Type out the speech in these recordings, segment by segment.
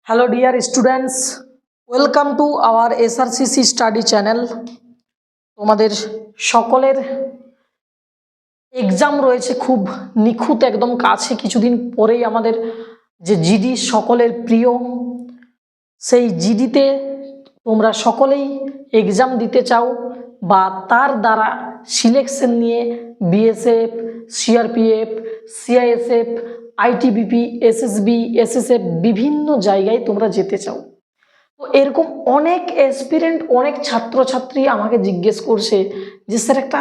Hello dear students, welcome to our SRCC study channel. তোমাদের সকলের exam রয়েছে খুব নিখুঁত একদম কাছে, কিছুদিন পরেই আমাদের যে জিডি সকলের প্রিয়, সেই জিডিতে তোমরা সকলেই এক্সাম দিতে চাও বা তার দ্বারা সিলেকশন নিয়ে BSF, CRPF, CISF, ITBP, SSB, SSF বিভিন্ন জায়গায় তোমরা যেতে চাও। তো এরকম অনেক অ্যাসপিরেন্ট, অনেক ছাত্রছাত্রী আমাকে জিজ্ঞেস করছে যে স্যার একটা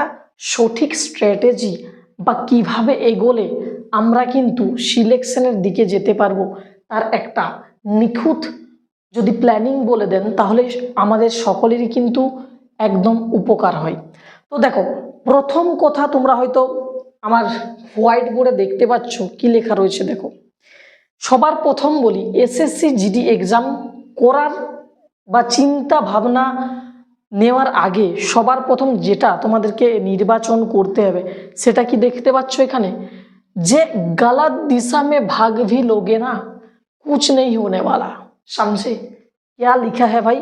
সঠিক স্ট্র্যাটেজি বা কিভাবে এগোলে আমরা কিন্তু সিলেকশনের দিকে যেতে পারবো, তার একটা নিখুঁত যদি প্ল্যানিং বলে দেন তাহলে আমাদের সকলেরই কিন্তু একদম উপকার হয়। তো দেখো, প্রথম কথা তোমরা হয়তো আমার হোয়াইট বোর্ডে দেখতে পাচ্ছ কি লেখা রয়েছে। দেখো, সবার প্রথম বলি, এসএসসি জিডি এক্সাম করার বা চিন্তা ভাবনা নেওয়ার আগে সবার প্রথম যেটা তোমাদেরকে নির্বাচন করতে হবে সেটা কি দেখতে পাচ্ছ এখানে, যে गलत दिशा में भाग भी लोगे ना कुछ नहीं होने वाला। समझे क्या लिखा है भाई?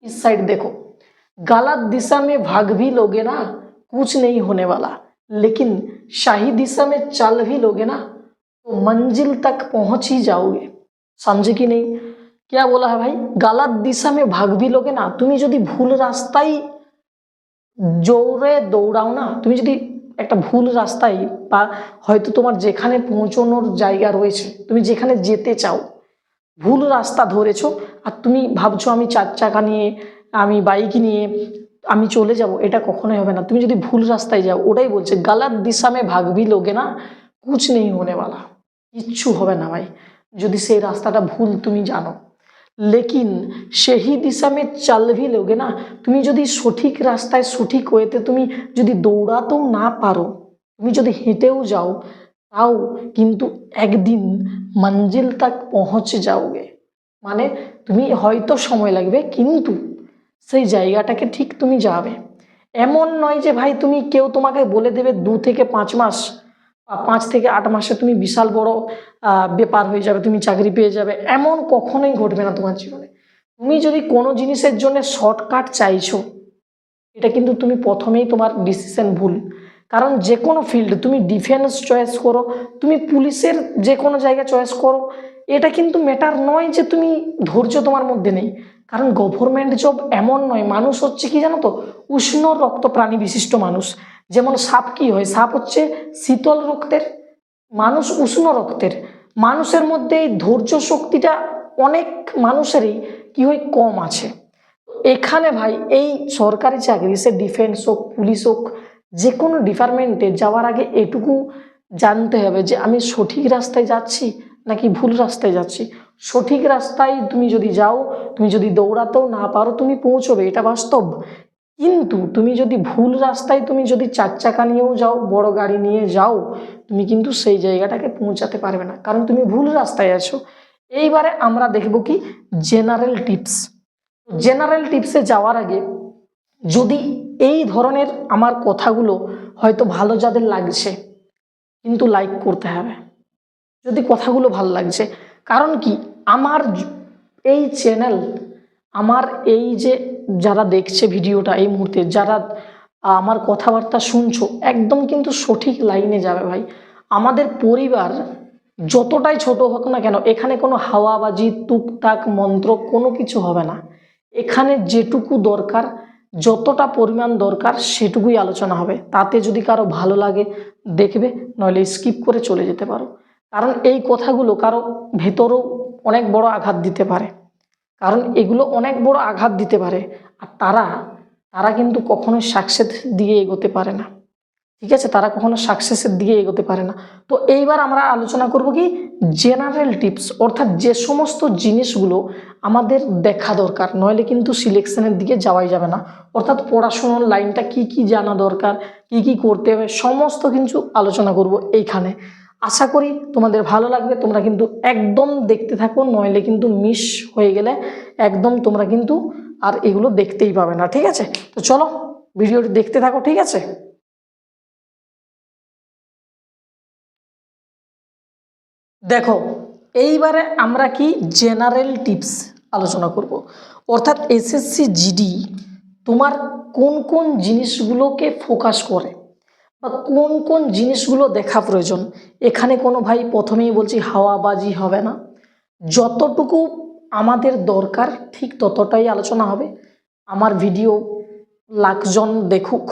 इस साइड देखो, गलत दिशा में भाग भी लोगे ना कुछ नहीं होने वाला, लेकिन सही दिशा में चल भी लोगे ना तो मंजिल तक पहुंच ही जाओगे। समझे कि नहीं? क्या बोला है भाई? गलत दिशा में भाग भी लोगे ना, तुम्हें यदि भूल रास्ताय জোরে দৌড়াও না, তুমি যদি একটা ভুল রাস্তায় বা হয়তো তোমার যেখানে পৌঁছানোর জায়গা রয়েছে, তুমি যেখানে যেতে চাও ভুল রাস্তা ধরেছো আর তুমি ভাবছো আমি চার চাকা নিয়ে, আমি বাইক নিয়ে আমি চলে যাব, এটা কখনোই হবে না। তুমি যদি ভুল রাস্তায় যাও, ওটাই বলছে গলত দিশা মে ভাগ ভি লোগে না কুছ নেই হোনে वाला, কিচ্ছু হবে না ভাই যদি সেই রাস্তাটা ভুল তুমি জানো। লেকিন সেই দিশা মে চল ভি লোগে না, তুমি যদি সঠিক রাস্তায় সঠিক ওয়েতে তুমি যদি দৌড়াতেও না পারো, তুমি যদি হেঁটেও যাও, তাও কিন্তু একদিন মঞ্জিল তক পৌঁছে যাওগে। মানে তুমি হয়তো সময় লাগবে কিন্তু সেই জায়গাটাকে ঠিক তুমি যাবে। এমন নয় যে ভাই তুমি কেউ তোমাকে বলে দেবে 2 থেকে 5 মাস বা 5 থেকে 8 মাসে তুমি বিশাল বড় ব্যাপার হয়ে যাবে, তুমি চাকরি পেয়ে যাবে, এমন কখনোই ঘটবে না তোমার জীবনে। তুমি যদি কোনো জিনিসের জন্য শর্টকাট চাইছো, এটা কিন্তু তুমি প্রথমেই তোমার ডিসিশন ভুল। কারণ যে কোনো ফিল্ড, তুমি ডিফেন্স চয়েস করো, তুমি পুলিশের যে কোনো জায়গা চয়েস করো, এটা কিন্তু ম্যাটার নয় যে তুমি ধৈর্য তোমার মধ্যে নেই। কারণ গভর্নমেন্ট জব এমন নয়, মানুষ হচ্ছে কি জানো তো, উষ্ণ রক্ত প্রাণী বিশিষ্ট মানুষ। যেমন সাপ কি হয়, সাপ হচ্ছে শীতল রক্তের, মানুষ উষ্ণ রক্তের। মানুষের মধ্যে এই ধৈর্য শক্তিটা অনেক মানুষেরই কি হয় কম আছে। এখানে ভাই এই সরকারি চাকরি, সে ডিফেন্স হোক, পুলিশ হোক, যে কোনো ডিপার্টমেন্টে যাওয়ার আগে এটুকু জানতে হবে যে আমি সঠিক রাস্তায় যাচ্ছি নাকি ভুল রাস্তায় যাচ্ছি। সঠিক রাস্তায় তুমি যদি যাও, তুমি যদি দৌড়াতেও না পারো, তুমি পৌঁছবে, এটা বাস্তব। কিন্তু তুমি যদি ভুল রাস্তায়, তুমি যদি 4 চাকা নিয়েও যাও, বড় গাড়ি নিয়ে যাও, তুমি কিন্তু সেই জায়গাটাকে পৌঁছাতে পারবে না, কারণ তুমি ভুল রাস্তায় আছো। এইবারে আমরা দেখব কি জেনারেল টিপস। জেনারেল টিপসে যাওয়ার আগে যদি এই ধরনের আমার কথাগুলো হয়তো ভালো যাদের লাগছে, কিন্তু লাইক করতে হবে যদি কথাগুলো ভালো লাগছে। কারণ কি, আমার এই চ্যানেল, আমার এই যে যারা দেখছে ভিডিওটা এই মুহূর্তে, যারা আমার কথাবার্তা শুনছো, একদম কিন্তু সঠিক লাইনে যাবে ভাই। আমাদের পরিবার যতটাই ছোট হোক না কেন, এখানে কোনো হাওয়াবাজি, টুকটাক মন্ত্র কোনো কিছু হবে না। এখানে যেটুকু দরকার, যতটা পরিমাণ দরকার সেটুকুই আলোচনা হবে। তাতে যদি কারো ভালো লাগে দেখবে, নইলে স্কিপ করে চলে যেতে পারো। কারণ এই কথাগুলো কারো ভেতরেও অনেক বড় আঘাত দিতে পারে, কারণ এগুলো অনেক বড় আঘাত দিতে পারে। আর তারা কিন্তু কখনোই সাকসেস দিয়ে এগোতে পারে না, ঠিক আছে? তারা কখনো সাকসেসের দিকে এগোতে পারে না। তো এইবার আমরা আলোচনা করব কি জেনারেল টিপস, অর্থাৎ যে সমস্ত জিনিসগুলো আমাদের দেখা দরকার, নইলে কিন্তু সিলেকশনের দিকে যাওয়াই যাবে না। অর্থাৎ পড়াশোনার লাইনটা কি কি জানা দরকার, কি কি করতে হবে, সমস্ত কিছু আলোচনা করব এইখানে। আশা করি তোমাদের ভালো লাগবে। তোমরা কিন্তু একদম দেখতে থাকো, নইলে কিন্তু মিস হয়ে গেলে একদম তোমরা কিন্তু আর এগুলো দেখতেই পাবে না, ঠিক আছে? তো চলো ভিডিওটি দেখতে থাকো, ঠিক আছে? দেখো, এইবারে আমরা কি জেনারেল টিপস আলোচনা করব, অর্থাৎ এসএসসি জিডি তোমার কোন কোন জিনিসগুলোকে ফোকাস করে বা কোন কোন জিনিসগুলো দেখা প্রয়োজন। এখানে কোনো ভাই প্রথমেই বলছি হাওয়াবাজি হবে না, যতটুকু আমাদের দরকার ঠিক ততটাই আলোচনা হবে। আমার ভিডিও লাখজন দেখুক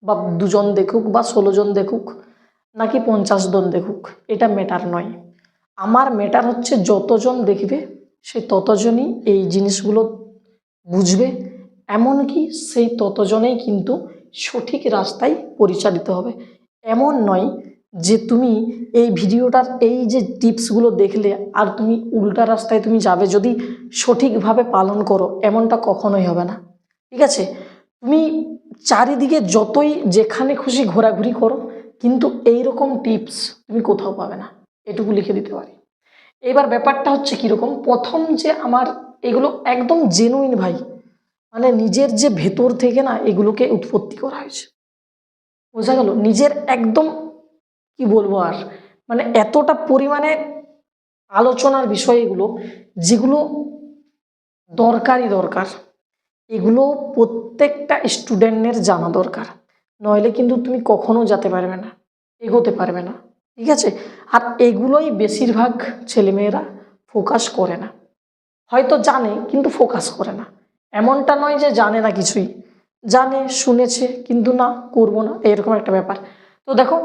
বা 2 জন দেখুক বা 16 জন দেখুক নাকি 50 জন দেখুক, এটা ম্যাটার নয়। আমার ম্যাটার হচ্ছে যতজন দেখবে সে ততজনই এই জিনিসগুলো বুঝবে, এমনকি সেই ততজনেই কিন্তু সঠিক রাস্তায় পরিচালিত হবে। এমন নয় যে তুমি এই ভিডিওটার এই যে টিপসগুলো দেখলে আর তুমি উল্টা রাস্তায় তুমি যাবে, যদি সঠিকভাবে পালন করো এমনটা কখনোই হবে না। ঠিক আছে, তুমি চারিদিকে যতই যেখানে খুশি ঘোরাঘুরি করো কিন্তু এই রকম টিপস তুমি কোথাও পাবে না, এটুকু লিখে দিতে পারি। এবার ব্যাপারটা হচ্ছে কীরকম, প্রথম যে আমার এগুলো একদম জেনুইন ভাই, মানে নিজের যে ভেতর থেকে না এগুলোকে উৎপত্তি করা হয়েছে, বোঝা গেল? নিজের একদম কি বলবো আর, মানে এতটা পরিমাণে আলোচনার বিষয় এগুলো যেগুলো দরকার, এগুলো প্রত্যেকটা স্টুডেন্টের জানা দরকার, নইলে কিন্তু তুমি কখনো যেতে পারবে না, এগোতে পারবে না। ঠিক আছে, আর এগুলোই বেশিরভাগ ছেলেমেয়েরা ফোকাস করে না, হয়তো জানে কিন্তু ফোকাস করে না। এমনটা নয় যে জানে না, কিছুই জানে, শুনেছে কিন্তু না করবো না, এরকম একটা ব্যাপার। তো দেখো,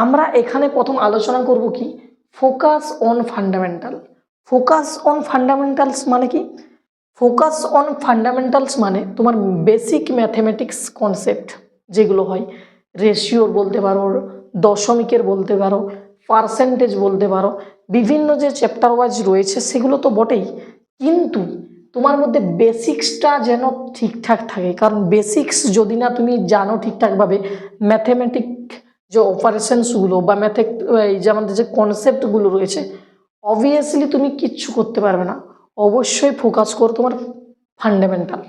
আমরা এখানে প্রথম আলোচনা করব কি, focus on fundamental. Focus on fundamentals মানে কি? ফোকাস অন ফান্ডামেন্টালস মানে তোমার বেসিক ম্যাথমেটিক্স কনসেপ্ট যেগুলো হয়, রেশিওর বলতে পারো, দশমিকের বলতে পারো, পার্সেন্টেজ বলতে পারো, বিভিন্ন যে চ্যাপ্টার ওয়াইজ রয়েছে সেগুলো তো বটেই, কিন্তু তোমার মধ্যে বেসিক্সটা যেন ঠিকঠাক থাকে। কারণ বেসিক্স যদি না তুমি জানো ঠিকঠাকভাবে, ম্যাথমেটিক যে অপারেশনসগুলো বা এই যে আমাদের যে কনসেপ্টগুলো রয়েছে, অবভিয়াসলি তুমি কিচ্ছু করতে পারবে না। অবশ্যই ফোকাস করো তোমার ফান্ডামেন্টাল।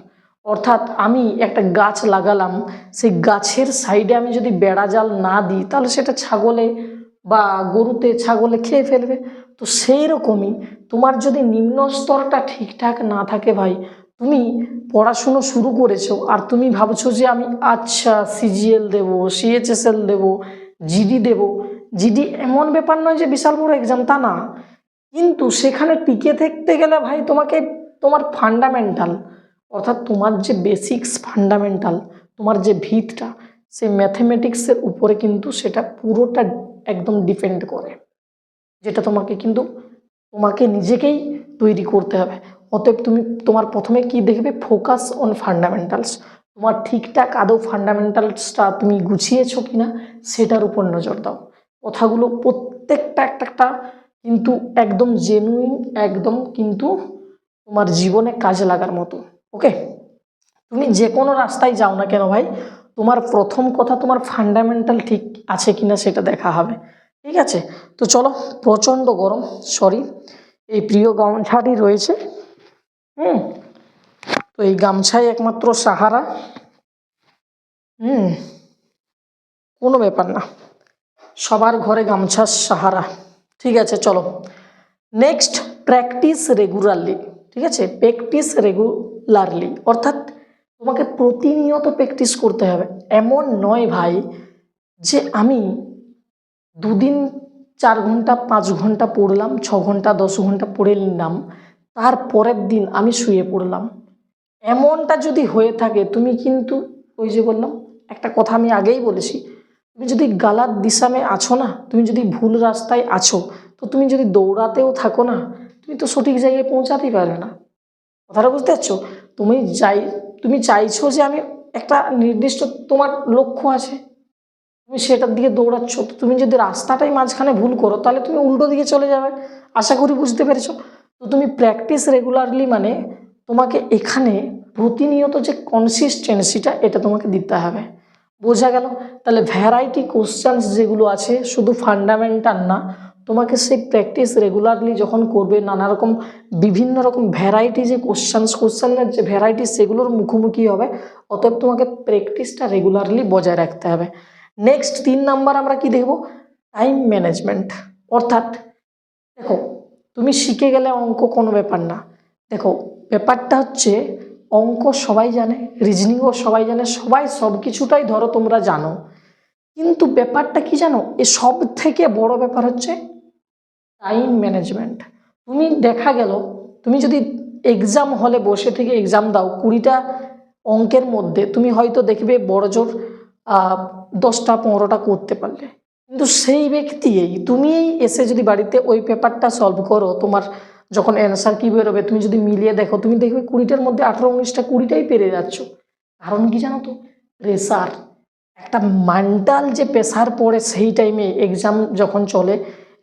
অর্থাৎ আমি একটা গাছ লাগালাম, সেই গাছের সাইডে আমি যদি বেড়া জাল না দিই তাহলে সেটা ছাগলে বা গরুতে ছাগলে খেয়ে ফেলবে। তো সেই রকমই তোমার যদি নিম্ন স্তরটা ঠিকঠাক না থাকে ভাই, তুমি পড়াশুনো শুরু করেছো আর তুমি ভাবছো যে আমি আচ্ছা সিজিএল দেবো, সিএইচএসএল দেবো, জিডি দেবো। জিডি এমন ব্যাপার নয় যে বিশাল বড় এক্সাম, তা না, কিন্তু সেখানে টিকে থাকতে গেলে ভাই তোমাকে তোমার ফান্ডামেন্টাল, অর্থাৎ তোমার যে বেসিক্স ফান্ডামেন্টাল, তোমার যে ভিতটা, সেই ম্যাথমেটিক্সের উপরে কিন্তু সেটা পুরোটা একদম ডিপেন্ড করে, যেটা তোমাকে নিজেকেই তৈরি করতে হবে। অতএব তুমি তোমার প্রথমে কি দেখবে, ফোকাস অন ফান্ডামেন্টালস। তোমার ঠিকঠাক আদৌ ফান্ডামেন্টালসটা তুমি গুছিয়েছো কিনা সেটার উপর নজর দাও। কথাগুলো প্রত্যেকটা একটা কিন্তু একদম জেনুইন, একদম কিন্তু তোমার জীবনে কাজে লাগার মতো। ওকে, তুমি যে কোনো রাস্তায় যাও না কেন ভাই, তোমার প্রথম কথা তোমার ফান্ডামেন্টাল ঠিক আছে কিনা সেটা দেখা হবে। ঠিক আছে, তো চলো, প্রচণ্ড গরম, সরি, এই প্রিয় গামছাটি রয়েছে, তো এই গামছাই একমাত্র সাহারা। কোনো ব্যাপার না, সবার ঘরে গামছার সাহারা। ঠিক আছে, চলো নেক্সট, প্র্যাকটিস রেগুলারলি। ঠিক আছে, প্র্যাকটিস রেগুলারলি অর্থাৎ তোমাকে প্রতিনিয়ত প্র্যাকটিস করতে হবে। এমন নয় ভাই যে আমি 2 দিন 4 ঘন্টা 5 ঘন্টা পড়লাম, 6 ঘন্টা 10 ঘন্টা পড়ে নিলাম, তার পরের দিন আমি শুয়ে পড়লাম। এমনটা যদি হয়ে থাকে, তুমি কিন্তু ওই যে বললাম একটা কথা আমি আগেই বলেছি, তুমি যদি গালাত দিশামে আছো না, তুমি যদি ভুল রাস্তায় আছো, তো তুমি যদি দৌড়াতেও থাকো না, তুমি তো সঠিক জায়গায় পৌঁছাতেই পারবে না। কথাটা বুঝতে পারছো? তুমি চাইছো যে আমি একটা নির্দিষ্ট তোমার লক্ষ্য আছে, তুমি সেটার দিকে দৌড়াচ্ছ, তো তুমি যদি রাস্তাটাই মাঝখানে ভুল করো তাহলে তুমি উল্টো দিকে চলে যাবে। আশা করি বুঝতে পেরেছো। তো তুমি প্র্যাকটিস রেগুলারলি মানে তোমাকে এখানে প্রতিনিয়ত যে কনসিস্টেন্সিটা এটা তোমাকে দিতে হবে। বোঝা গেল? তাহলে ভ্যারাইটি কোশ্চেন্স যেগুলো আছে, শুধু ফান্ডামেন্টাল না, তোমাকে সেই প্র্যাকটিস রেগুলারলি যখন করবে, নানা রকম বিভিন্ন রকম ভ্যারাইটি যে কোশ্চেনের যে ভ্যারাইটি সেগুলোর মুখোমুখি হবে। অতএব তোমাকে প্র্যাকটিসটা রেগুলারলি বজায় রাখতে হবে। নেক্সট 3 নাম্বার আমরা কি দেখব, টাইম ম্যানেজমেন্ট। অর্থাৎ দেখো, তুমি শিখে গেলে অঙ্ক কোনো ব্যাপার না। দেখো ব্যাপারটা হচ্ছে অঙ্ক সবাই জানে, রিজনিংও সবাই জানে, সবাই সব কিছুটাই ধরো তোমরা জানো, কিন্তু ব্যাপারটা কি জানো, এ সব থেকে বড় ব্যাপার হচ্ছে টাইম ম্যানেজমেন্ট। তুমি দেখা গেল তুমি যদি এক্সাম হলে বসে থেকে এক্সাম দাও 20টা অঙ্কের মধ্যে তুমি হয়তো দেখবে বড় জোর 10টা 15টা করতে পারলে, কিন্তু সেই ব্যক্তি তুমি এসে যদি বাড়িতে ওই পেপারটা সলভ করো, তোমার যখন অ্যান্সার কী বেরোবে তুমি যদি মিলিয়ে দেখো, তুমি দেখবে 20টার মধ্যে 18 19টা 20টাই পেরে যাচ্ছ। কারণ কি জানো তো, প্রেসার, একটা মেন্টাল যে প্রেসার পড়ে সেই টাইমে এক্সাম যখন চলে,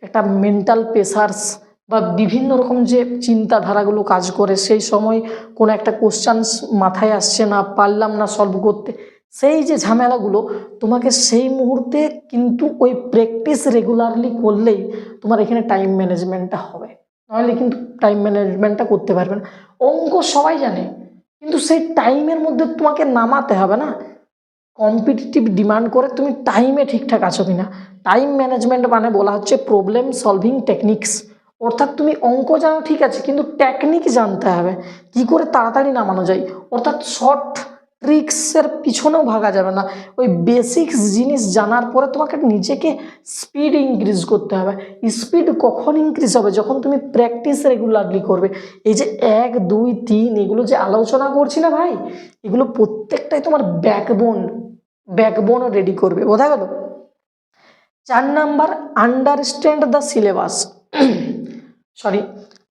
একটা মেন্টাল প্রেসারস বা বিভিন্ন রকম যে চিন্তাধারাগুলো কাজ করে, সেই সময় কোনো একটা কোশ্চানস মাথায় আসছে না, পারলাম না সলভ করতে, সেই যে ঝামেলাগুলো তোমাকে সেই মুহূর্তে কিন্তু ওই প্র্যাকটিস রেগুলারলি করলেই তোমার এখানে টাইম ম্যানেজমেন্টটা হবে, নাহলে কিন্তু টাইম ম্যানেজমেন্টটা করতে পারবে না। অঙ্ক সবাই জানে, কিন্তু সেই টাইমের মধ্যে তোমাকে নামাতে হবে না, কম্পিটিটিভ ডিমান্ড করে তুমি টাইমে ঠিকঠাক আছো কিনা। টাইম ম্যানেজমেন্ট মানে বলা হচ্ছে প্রবলেম সলভিং টেকনিক্স, অর্থাৎ তুমি অঙ্ক জানো ঠিক আছে, কিন্তু টেকনিক জানতে হবে কি করে তাড়াতাড়ি নামানো যায়, অর্থাৎ শর্ট ট্রিক্সের পিছনেও ভাগা যাবে না। ওই বেসিক্স জিনিস জানার পরে তোমাকে নিজেকে স্পিড ইনক্রিজ করতে হবে। স্পিড কখন ইনক্রিজ হবে, যখন তুমি প্র্যাকটিস রেগুলারলি করবে। এই যে 1 2 3 এগুলো যে আলোচনা করছি না ভাই, এগুলো প্রত্যেকটাই তোমার ব্যাকবোন রেডি করবে, বোঝা গেল। 4 number, understand the syllabus.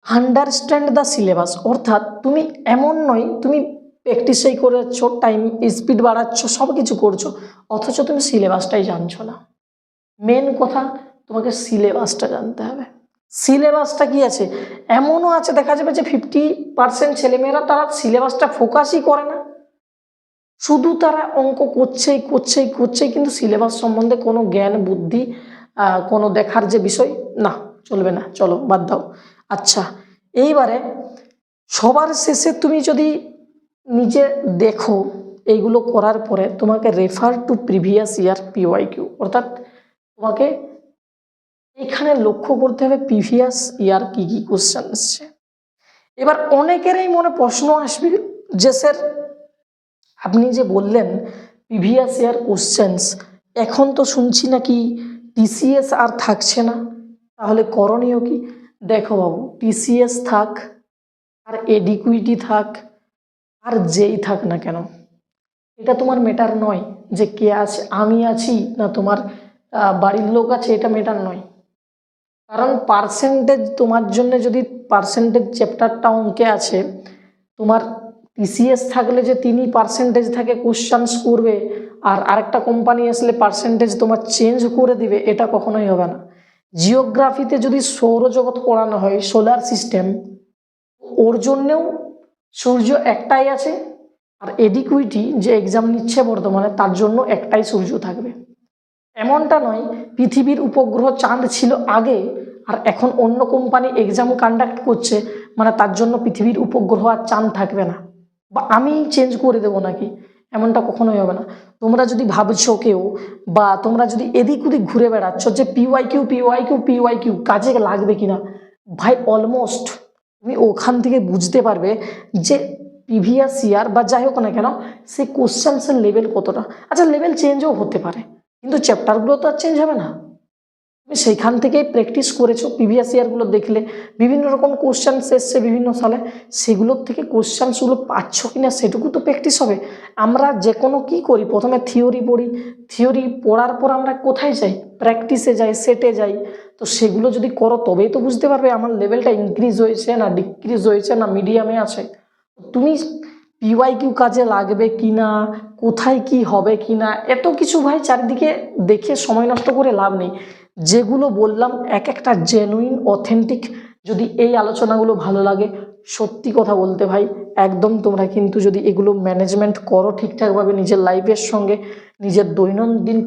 Understand the syllabus, অর্থাৎ তুমি এমন নয় তুমি প্র্যাকটিসই করে যাচ্ছ, টাইম স্পিড বাড়াচ্ছ, সব কিছু করছো, অথচ তুমি সিলেবাসটাই জানছো না। মেন কথা, তোমাকে সিলেবাসটা জানতে হবে। সিলেবাসটা কি আছে, এমনও আছে দেখা যাবে যে 50% ছেলেমেয়েরা তারা সিলেবাসটা ফোকাসই করে না, শুধু তারা অঙ্ক করছেই, কিন্তু সিলেবাস সম্বন্ধে কোনো জ্ঞান বুদ্ধি কোনো দেখার যে বিষয় না, চলবে না, চলো বাদ দাও। আচ্ছা, এইবারে সবার শেষে তুমি যদি নিজে দেখো এইগুলো করার পরে তোমাকে refer to previous year PYQ, অর্থাৎ তোমাকে এখানে লক্ষ্য করতে হবে প্রিভিয়াস ইয়ার কি কি কোশ্চেন এসছে। এবার অনেকেরই মনে প্রশ্ন আসবে যে স্যার আপনি যে বললেন প্রিভিয়াস ইয়ার কোশ্চেন্স, এখন তো শুনছি নাকি টিসিএস আর থাকছে না, তাহলে করণীয় কি? দেখো বাবু, টিসিএস থাক আর এডিকুইটি থাক আর যেই থাক না কেন, এটা তোমার ম্যাটার নয় যে কে আছে, আমি আছি না তোমার বাড়ির লোক আছে, এটা ম্যাটার নয়। কারণ পার্সেন্টেজ তোমার জন্য, যদি পার্সেন্টেজ চ্যাপ্টারটা অঙ্কে আছে, তোমার টিসিএস থাকলে যে তিনি পার্সেন্টেজ থেকে কোশ্চানস করবে আর আরেকটা কোম্পানি আসলে পার্সেন্টেজ তোমার চেঞ্জ করে দিবে, এটা কখনোই হবে না। জিওগ্রাফিতে যদি সৌরজগৎ পড়ানো হয়, সোলার সিস্টেম, ওর জন্যেও সূর্য একটাই আছে, আর এডিকুইটি যে এক্সাম নিচ্ছে বর্তমানে তার জন্য একটাই সূর্য থাকবে। এমনটা নয় পৃথিবীর উপগ্রহ চাঁদ ছিল আগে আর এখন অন্য কোম্পানি এক্সাম কন্ডাক্ট করছে মানে তার জন্য পৃথিবীর উপগ্রহ আর চাঁদ থাকবে না, বা আমি চেঞ্জ করে দেবো নাকি, এমনটা কখনোই হবে না। তোমরা যদি ভাবছো কেউ, বা তোমরা যদি এদিক ওদিক ঘুরে বেড়াচ্ছ যে পিওয়াইকিউ কাজে লাগবে কিনা, ভাই অলমোস্ট তুমি ওখান থেকে বুঝতে পারবে যে প্রিভিয়াস ইয়ার বা যাই হোক না কেন সেই কোশ্চেন্সের লেভেল কতটা। আচ্ছা, লেভেল চেঞ্জও হতে পারে, কিন্তু চ্যাপ্টারগুলো তো আর চেঞ্জ হবে না। তুমি সেইখান থেকেই প্র্যাকটিস করেছো, প্রিভিয়াস ইয়ারগুলো দেখলে বিভিন্ন রকম কোশ্চেন্স এসছে বিভিন্ন সালে, সেগুলোর থেকে কোশ্চেন্সগুলো পাচ্ছ কিনা সেটুকু তো প্র্যাকটিস হবে। আমরা যে কোনো কী করি, প্রথমে থিওরি পড়ি, থিওরি পড়ার পর আমরা কোথায় যাই, প্র্যাকটিসে যাই, সেটে যাই। তো সেগুলো যদি করো তবেই তো বুঝতে পারবে আমার লেভেলটা ইনক্রিজ হয়েছে না ডিক্রিজ হয়েছে না মিডিয়ামে আছে। তুমি পিওয়াইকিউ কাজে লাগবে কিনা, কোথায় কি হবে কিনা, এত কিছু ভাই চারিদিকে দেখে সময় নষ্ট করে লাভ নেই। যেগুলো বললাম এক একটা জেনুইন অথেন্টিক। যদি এই আলোচনাগুলো ভালো লাগে, সত্যি কথা বলতে ভাই একদম তোমরা কিন্তু যদি এগুলো ম্যানেজমেন্ট করো ঠিকঠাকভাবে নিজের লাইফের সঙ্গে, নিজের দৈনন্দিন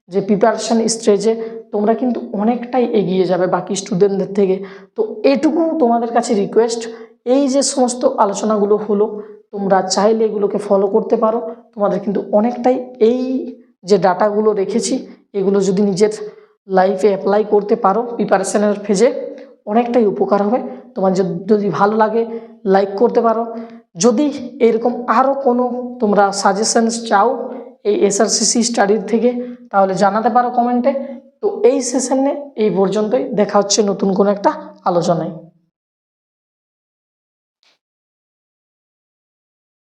যে প্রিপারেশন স্টেজে, তোমরা কিন্তু অনেকটাই এগিয়ে যাবে বাকি স্টুডেন্টদের থেকে। তো এটুকু তোমাদের কাছে রিকোয়েস্ট, এই যে সমস্ত আলোচনাগুলো হলো তোমরা চাইলে এগুলোকে ফলো করতে পারো, তোমাদের কিন্তু অনেকটাই এই যে ডাটাগুলো রেখেছি এগুলো যদি নিজের লাইফে অ্যাপ্লাই করতে পারো প্রিপারেশনের ফেজে, অনেকটাই উপকার হবে। তোমার যদি ভালো লাগে লাইক করতে পারো। যদি এরকম আরও কোনো তোমরা সাজেশনস চাও এই এসআরসিসি স্টাডির থেকে তাহলে জানাতে পারো কমেন্টে। তো এই সেশনে এই পর্যন্তই, দেখা হচ্ছে নতুন কোনো একটা আলোচনায়।